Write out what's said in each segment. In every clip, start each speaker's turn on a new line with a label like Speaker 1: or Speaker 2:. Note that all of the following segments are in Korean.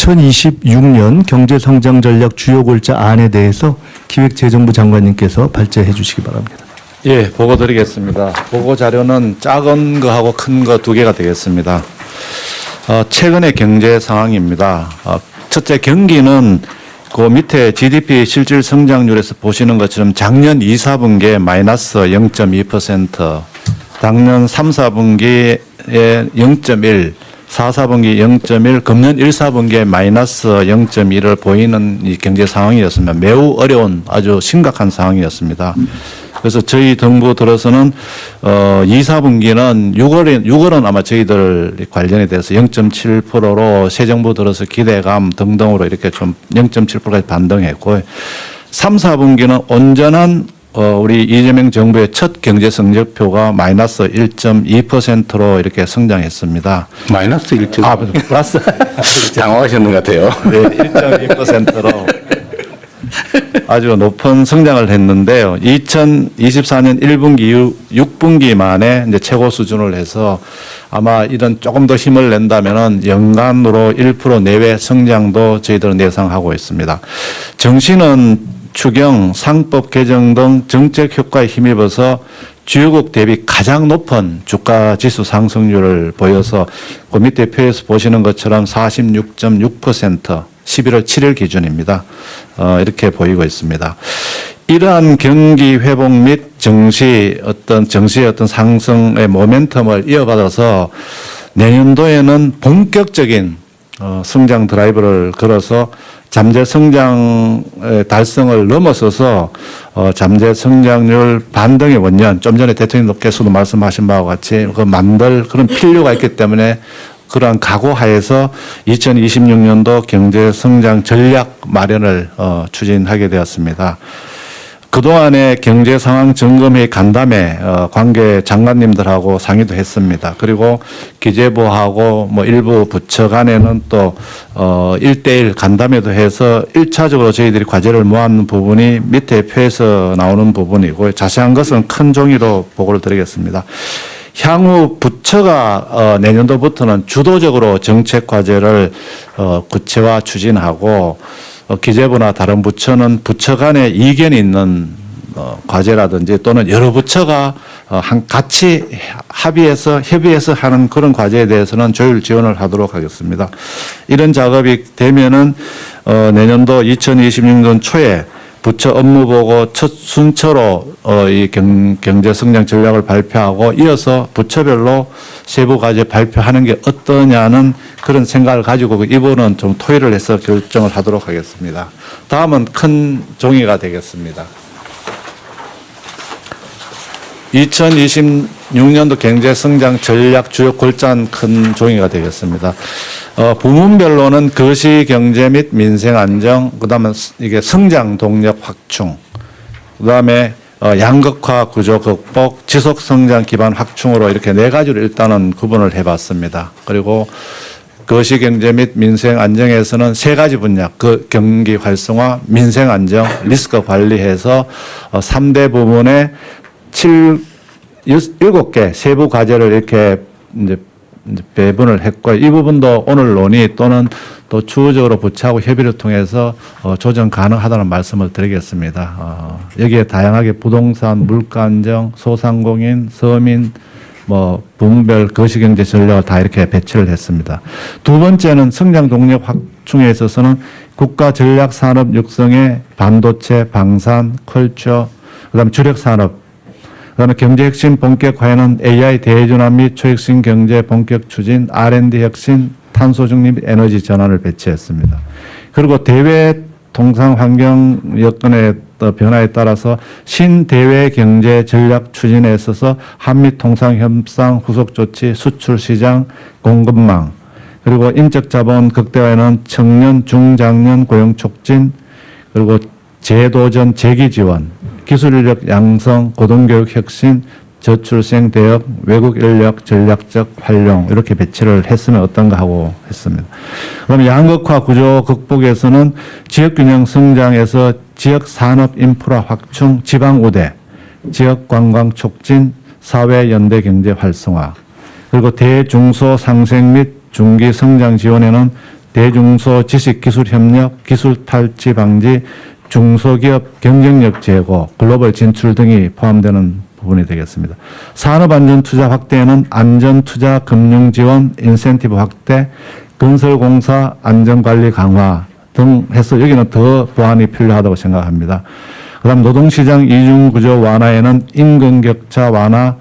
Speaker 1: 2026년 경제성장전략 주요 골자 안에 대해서 기획재정부 장관님께서 발제해 주시기 바랍니다.
Speaker 2: 예, 보고 드리겠습니다. 보고 자료는 작은 거하고 큰 거 두 개가 되겠습니다. 최근의 경제 상황입니다. 첫째, 경기는 그 밑에 GDP 실질 성장률에서 보시는 것처럼 작년 2, 4분기에 마이너스 0.2%, 작년 3, 4분기에 0.1, 4, 4분기 0.1, 금년 1, 4분기에 마이너스 0.1을 보이는 이 경제 상황이었습니다. 매우 어려운 아주 심각한 상황이었습니다. 그래서 저희 정부 들어서는 2, 4분기는 6월은 아마 저희들 관련에 대해서 0.7%로 새 정부 들어서 기대감 등등으로 이렇게 좀 0.7%까지 반등했고 3, 4분기는 온전한 우리 이재명 정부의 첫 경제 성적표가 마이너스 1.2%로 이렇게 성장했습니다.
Speaker 3: 마이너스 1.2%.
Speaker 2: 플러스.
Speaker 3: 당황하셨는 것 같아요.
Speaker 2: 네, 1.2%로 아주 높은 성장을 했는데요. 2024년 1분기 이후 6분기 만에 이제 최고 수준을 해서 아마 이런 조금 더 힘을 낸다면은 연간으로 1% 내외 성장도 저희들은 예상하고 있습니다. 정시는 추경, 상법 개정 등 정책 효과에 힘입어서 주요국 대비 가장 높은 주가 지수 상승률을 보여서 그 밑에 표에서 보시는 것처럼 46.6% 11월 7일 기준입니다. 이렇게 보이고 있습니다. 이러한 경기 회복 및 정시의 어떤 상승의 모멘텀을 이어받아서 내년도에는 본격적인 성장 드라이브를 걸어서 잠재 성장의 달성을 넘어서서 잠재 성장률 반등의 원년, 좀 전에 대통령께서도 말씀하신 바와 같이 만들 그런 필요가 있기 때문에 그러한 각오하에서 2026년도 경제 성장 전략 마련을 추진하게 되었습니다. 그동안의 경제 상황 점검회 간담회 관계 장관님들하고 상의도 했습니다. 그리고 기재부하고 뭐 일부 부처 간에는 또 1대1 간담회도 해서 1차적으로 저희들이 과제를 모았는 부분이 밑에 표에서 나오는 부분이고 자세한 것은 큰 종이로 보고를 드리겠습니다. 향후 부처가 내년도부터는 주도적으로 정책 과제를 구체화 추진하고 기재부나 다른 부처는 부처 간에 이견이 있는 과제라든지 또는 여러 부처가 같이 협의해서 하는 그런 과제에 대해서는 조율 지원을 하도록 하겠습니다. 이런 작업이 되면은 내년도 2026년 초에 부처 업무보고 첫 순서로 이 경제 성장 전략을 발표하고 이어서 부처별로 세부 과제 발표하는 게 어떠냐는 그런 생각을 가지고 이 부분은 좀 토의를 해서 결정을 하도록 하겠습니다. 다음은 큰 종이가 되겠습니다. 2026년도 경제 성장 전략 주요 골자는 큰 종이가 되겠습니다. 부문별로는 거시 경제 및 민생 안정, 그다음에 이게 성장 동력 확충, 그다음에 양극화 구조 극복, 지속 성장 기반 확충으로 이렇게 네 가지로 일단은 구분을 해봤습니다. 그리고 거시 경제 및 민생 안정에서는 세 가지 분야, 그 경기 활성화, 민생 안정, 리스크 관리해서 3대 부문에 7개 세부 과제를 이렇게 이제 배분을 했고 이 부분도 오늘 논의 또는 또 추후적으로 부처하고 협의를 통해서 조정 가능하다는 말씀을 드리겠습니다. 여기에 다양하게 부동산, 물가 안정, 소상공인, 서민, 부문별 거시경제 전략을 다 이렇게 배치를 했습니다. 두 번째는 성장 동력 확충에 있어서는 국가 전략 산업 육성에 반도체, 방산, 컬처, 그다음에 주력 산업, 그다음에 경제 혁신 본격화에는 AI 대중화 및 초혁신 경제 본격 추진, R&D 혁신, 탄소 중립 에너지 전환을 배치했습니다. 그리고 대외 통상 환경 여건의 변화에 따라서 신대외 경제 전략 추진에 있어서 한미 통상 협상 후속 조치, 수출 시장, 공급망, 그리고 인적 자본 극대화에는 청년, 중장년 고용 촉진, 그리고 재도전 재기 지원, 기술 인력 양성, 고등교육 혁신, 저출생 대역, 외국 인력 전략적 활용 이렇게 배치를 했으면 어떤가 하고 했습니다. 그럼 양극화 구조 극복에서는 지역균형 성장에서 지역 산업 인프라 확충, 지방 우대, 지역 관광 촉진, 사회 연대 경제 활성화, 그리고 대중소 상생 및 중기 성장 지원에는 대중소 지식기술협력, 기술탈취 방지, 중소기업 경쟁력 제고, 글로벌 진출 등이 포함되는 부분이 되겠습니다. 산업안전투자 확대에는 안전투자 금융지원, 인센티브 확대, 건설공사 안전관리 강화 등 해서 여기는 더 보완이 필요하다고 생각합니다. 그다음 노동시장 이중구조 완화에는 임금격차 완화,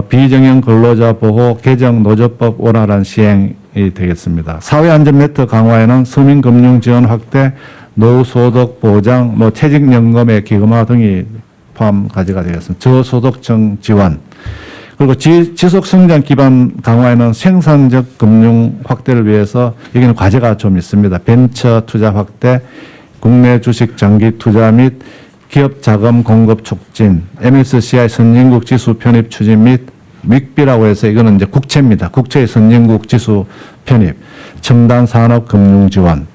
Speaker 2: 비정형 근로자 보호, 개정 노조법 원활한 시행이 되겠습니다. 사회안전 네트 강화에는 서민금융지원 확대, 노후소득 보장, 퇴직연금의 기금화 등이 포함 가지가 되겠습니다. 저소득층 지원. 그리고 지속성장 기반 강화에는 생산적 금융 확대를 위해서 여기는 과제가 좀 있습니다. 벤처 투자 확대, 국내 주식 장기 투자 및 기업 자금 공급 촉진, MSCI 선진국 지수 편입 추진 및 믹비라고 해서 이거는 이제 국채입니다. 국채의 선진국 지수 편입, 첨단 산업 금융 지원.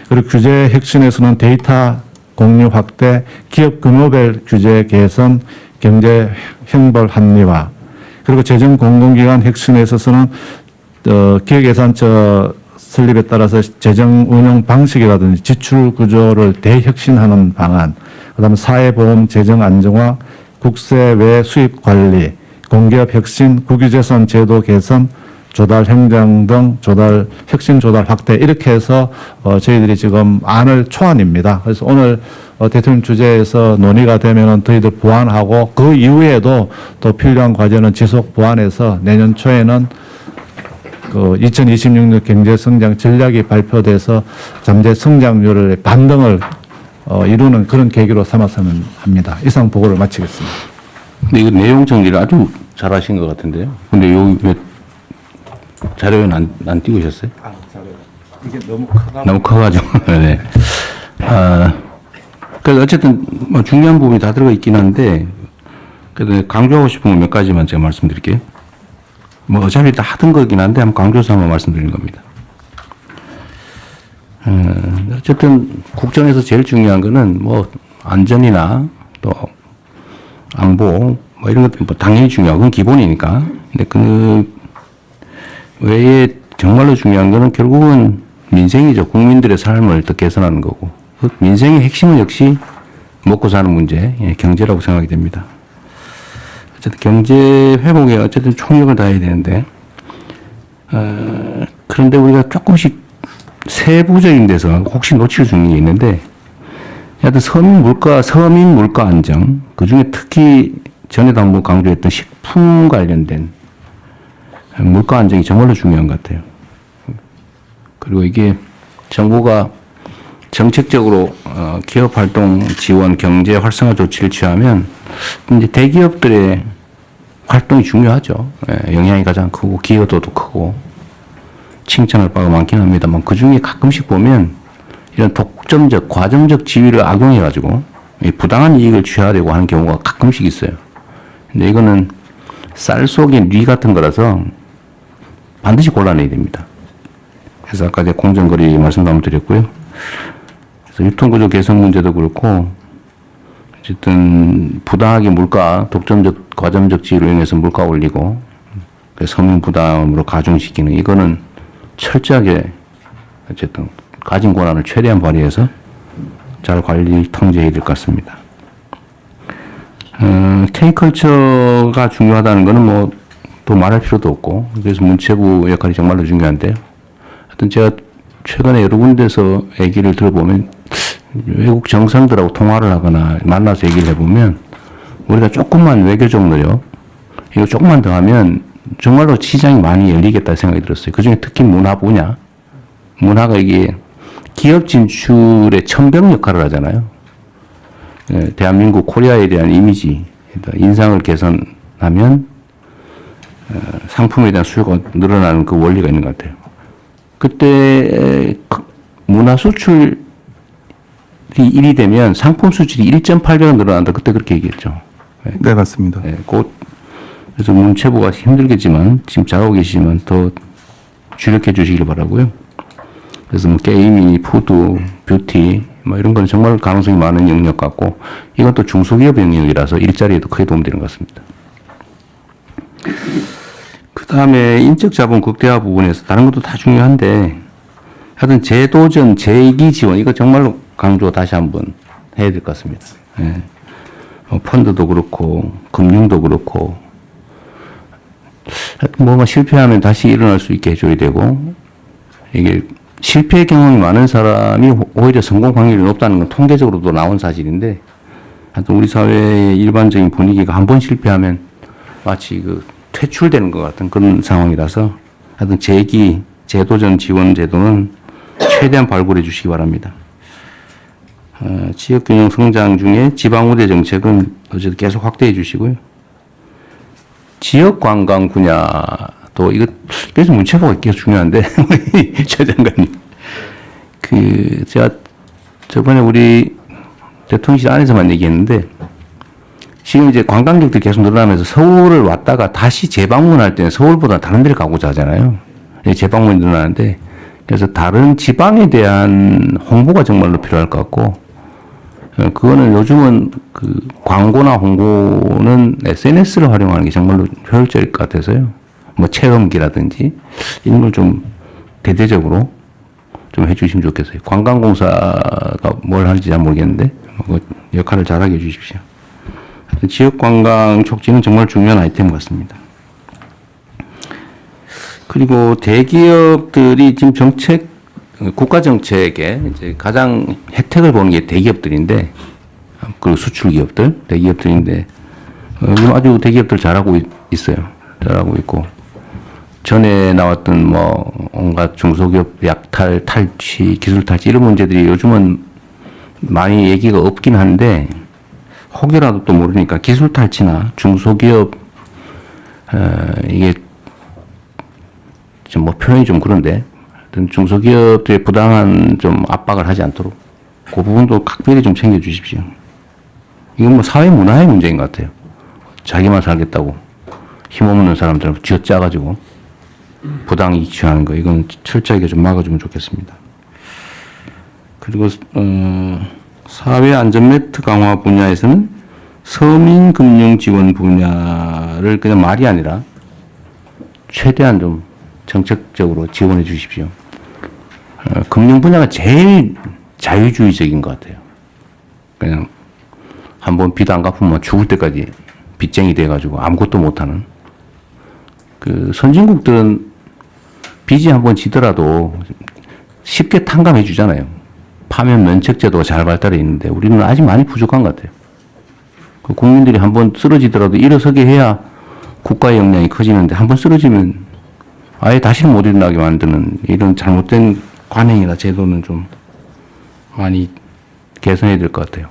Speaker 2: 그리고 규제 혁신에서는 데이터 공유 확대, 기업 규모별 규제 개선, 경제 형벌 합리화. 그리고 재정 공공기관 혁신에 있어서는 기획예산처 설립에 따라서 재정 운영 방식이라든지 지출 구조를 대혁신하는 방안, 그다음에 사회보험 재정 안정화, 국세외 수입 관리, 공기업 혁신, 국유재산 제도 개선, 조달 행정 등 조달 혁신 조달 확대 이렇게 해서 저희들이 지금 안을 초안입니다. 그래서 오늘 대통령 주재에서 논의가 되면은 저희들 보완하고 그 이후에도 또 필요한 과제는 지속 보완해서 내년 초에는 그 2026년 경제 성장 전략이 발표돼서 잠재 성장률의 반등을 이루는 그런 계기로 삼았으면 합니다. 이상 보고를 마치겠습니다.
Speaker 3: 근데 이거 내용 정리를 아주 잘하신 것 같은데요. 근데 여기 왜 자료에는 안 띄고 오셨어요?
Speaker 2: 이게 너무 크다.
Speaker 3: 너무 커가지고. 네. 그래서 어쨌든 뭐 중요한 부분이 다 들어가 있긴 한데, 그래도 강조하고 싶은 건 몇 가지만 제가 말씀드릴게요. 뭐 어차피 다 하던 거긴 한데 한번 강조해서 한번 말씀드리는 겁니다. 어쨌든 국정에서 제일 중요한 거는 뭐 안전이나 또 안보 뭐 이런 것들 뭐 당연히 중요하고 그건 기본이니까. 근데 그 외에 정말로 중요한 거는 결국은 민생이죠. 국민들의 삶을 더 개선하는 거고. 그 민생의 핵심은 역시 먹고 사는 문제, 경제라고 생각이 됩니다. 어쨌든 경제 회복에 어쨌든 총력을 다해야 되는데, 그런데 우리가 조금씩 세부적인 데서 혹시 놓칠 수 있는 게 있는데, 하여튼 서민 물가 안정, 그 중에 특히 전에도 한번 강조했던 식품 관련된 물가 안정이 정말로 중요한 것 같아요. 그리고 이게 정부가 정책적으로 기업 활동 지원, 경제 활성화 조치를 취하면 이제 대기업들의 활동이 중요하죠. 영향이 가장 크고 기여도도 크고 칭찬할 바가 많긴 합니다만 그 중에 가끔씩 보면 이런 독점적, 과정적 지위를 악용해가지고 부당한 이익을 취하려고 하는 경우가 가끔씩 있어요. 근데 이거는 쌀 속에 뉘 같은 거라서 반드시 골라내야 됩니다. 그래서 아까 제가 공정거리 말씀도 한번 드렸고요. 그래서 유통구조 개선 문제도 그렇고 어쨌든 부당하게 물가, 독점적, 과점적 지위로 인해서 물가 올리고 서민 부담으로 가중시키는 이거는 철저하게 어쨌든 가진 권한을 최대한 발휘해서 잘 관리, 통제해야 될 것 같습니다. K컬처가 중요하다는 거는 뭐 또 말할 필요도 없고 그래서 문체부 역할이 정말로 중요한데요. 하여튼 제가 최근에 여러 군데서 얘기를 들어보면 외국 정상들하고 통화를 하거나 만나서 얘기를 해보면 우리가 조금만 외교적 노력 이거 조금만 더 하면 정말로 시장이 많이 열리겠다 생각이 들었어요. 그중에 특히 문화 분야. 문화가 이게 기업 진출의 천병 역할을 하잖아요. 대한민국 코리아에 대한 이미지, 인상을 개선하면 상품에 대한 수요가 늘어나는 그 원리가 있는 것 같아요. 그때 문화 수출이 1이 되면 상품 수출이 1.8배가 늘어난다. 그때 그렇게 얘기했죠.
Speaker 1: 네, 맞습니다.
Speaker 3: 곧 그래서 문체부가 힘들겠지만 지금 잘하고 계시지만 더 주력해 주시길 바라고요. 그래서 뭐 게이밍, 푸드, 뷰티 뭐 이런 건 정말 가능성이 많은 영역 같고 이건 또 중소기업 영역이라서 일자리에도 크게 도움되는 것 같습니다. 그 다음에 인적 자본 극대화 부분에서 다른 것도 다 중요한데 하여튼 제도전 재기 지원 이거 정말로 강조 다시 한번 해야 될 것 같습니다. 예. 펀드도 그렇고 금융도 그렇고 뭐가 실패하면 다시 일어날 수 있게 해줘야 되고 이게 실패 경험이 많은 사람이 오히려 성공 확률이 높다는 건 통계적으로도 나온 사실인데 하여튼 우리 사회의 일반적인 분위기가 한 번 실패하면 마치 그 퇴출되는 것 같은 그런 상황이라서 하여튼 재기 제도전 지원 제도는 최대한 발굴해 주시기 바랍니다. 지역균형 성장 중에 지방우대 정책은 어쨌든 계속 확대해 주시고요. 지역관광 분야도 이거 그래서 문체부가 계속 중요한데 우리 최 장관님 제가 저번에 우리 대통령실 안에서만 얘기했는데 지금 이제 관광객들이 계속 늘어나면서 서울을 왔다가 다시 재방문할 때는 서울보다 다른 데를 가고자 하잖아요. 재방문이 늘어나는데 그래서 다른 지방에 대한 홍보가 정말로 필요할 것 같고 그거는 요즘은 그 광고나 홍보는 SNS를 활용하는 게 정말로 효율적일 것 같아서요. 뭐 체험기라든지 이런 걸 좀 대대적으로 좀 해주시면 좋겠어요. 관광공사가 뭘 하는지 잘 모르겠는데 그 역할을 잘하게 해주십시오. 지역관광 촉진은 정말 중요한 아이템 같습니다. 그리고 대기업들이 지금 국가 정책에 이제 가장 혜택을 보는 게 대기업들인데, 그 수출 기업들, 대기업들인데, 지금 아주 대기업들 잘하고 있어요. 잘하고 있고. 전에 나왔던 뭐, 온갖 중소기업 약탈, 탈취, 기술 탈취, 이런 문제들이 요즘은 많이 얘기가 없긴 한데, 혹여라도 또 모르니까 기술 탈취나 중소기업, 이게 좀 뭐 표현이 좀 그런데, 하여튼 중소기업들의 부당한 좀 압박을 하지 않도록 그 부분도 각별히 좀 챙겨주십시오. 이건 뭐 사회 문화의 문제인 것 같아요. 자기만 살겠다고 힘없는 사람들은 쥐어짜가지고 부당 이익 취하는 거 이건 철저하게 좀 막아주면 좋겠습니다. 그리고 사회 안전 매트 강화 분야에서는 서민 금융 지원 분야를 그냥 말이 아니라 최대한 좀 정책적으로 지원해 주십시오. 금융 분야가 제일 자유주의적인 것 같아요. 그냥 한번 빚 안 갚으면 죽을 때까지 빚쟁이 돼가지고 아무것도 못하는. 그 선진국들은 빚이 한번 지더라도 쉽게 탕감해 주잖아요. 파면 면책 제도가 잘 발달해 있는데 우리는 아직 많이 부족한 것 같아요. 그 국민들이 한번 쓰러지더라도 일어서게 해야 국가의 역량이 커지는데 한번 쓰러지면 아예 다시는 못 일어나게 만드는 이런 잘못된 관행이나 제도는 좀 많이 개선해야 될 것 같아요.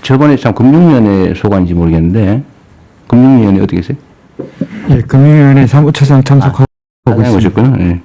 Speaker 3: 저번에 참 금융위원회 소관인지 모르겠는데 금융위원회 어떻게 계세요?
Speaker 4: 예, 금융위원회 사무처장 참석하고 있습니다.
Speaker 3: 오셨구나. 예.